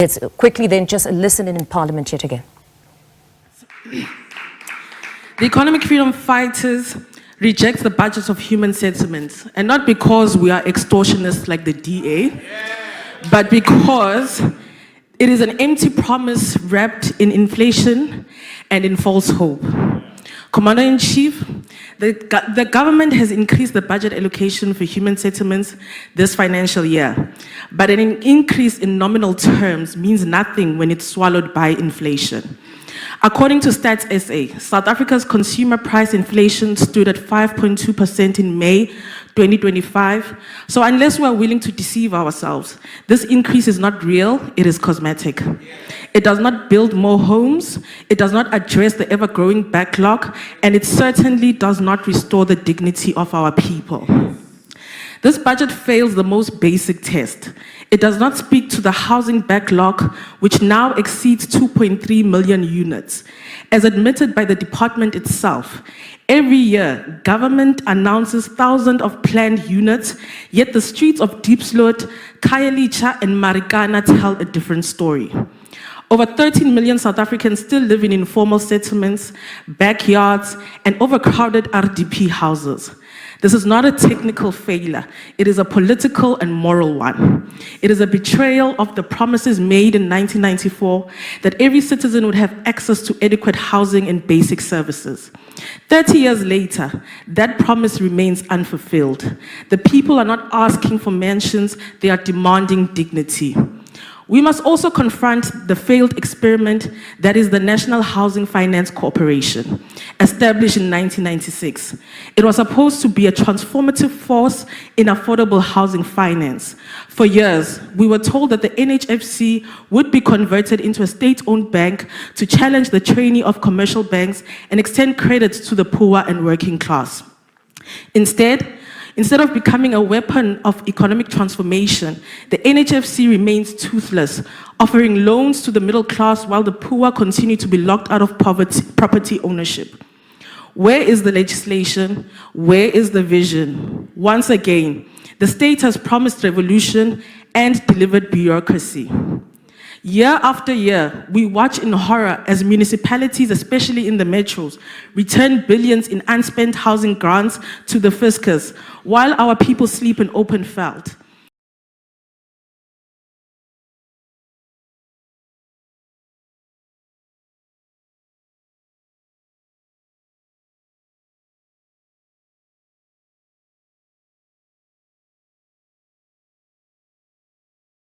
Let's quickly then just listen in Parliament yet again. The economic freedom fighters reject the budgets of human settlements, and not because we are extortionists like the DA, but because it is an empty promise wrapped in inflation and in false hope. Commander-in-Chief, the government has increased the budget allocation for human settlements this financial year, but an increase in nominal terms means nothing when it's swallowed by inflation. According to Stats SA, South Africa's consumer price inflation stood at 5.2% in May 2025. So unless we are willing to deceive ourselves, this increase is not real, it is cosmetic. It does not build more homes, it does not address the ever-growing backlog, and it certainly does not restore the dignity of our people. This budget fails the most basic test. It does not speak to the housing backlog, which now exceeds 2.3 million units. As admitted by the department itself, every year, government announces thousands of planned units, yet the streets of Diepsloot, Khayelitsha, and Marikana tell a different story. Over 13 million South Africans still live in informal settlements, backyards, and overcrowded RDP houses. This is not a technical failure, it is a political and moral one. It is a betrayal of the promises made in 1994 that every citizen would have access to adequate housing and basic services. 30 years later, that promise remains unfulfilled. The people are not asking for mansions, they are demanding dignity. We must also confront the failed experiment that is the National Housing Finance Corporation, established in 1996. It was supposed to be a transformative force in affordable housing finance. For years, we were told that the NHFC would be converted into a state-owned bank to challenge the tyranny of commercial banks and extend credit to the poor and working class. Instead of becoming a weapon of economic transformation, the NHFC remains toothless, offering loans to the middle class while the poor continue to be locked out of property ownership. Where is the legislation? Where is the vision? Once again, the state has promised revolution and delivered bureaucracy. Year after year, we watch in horror as municipalities, especially in the metros, return billions in unspent housing grants to the fiscus, while our people sleep in open veldt.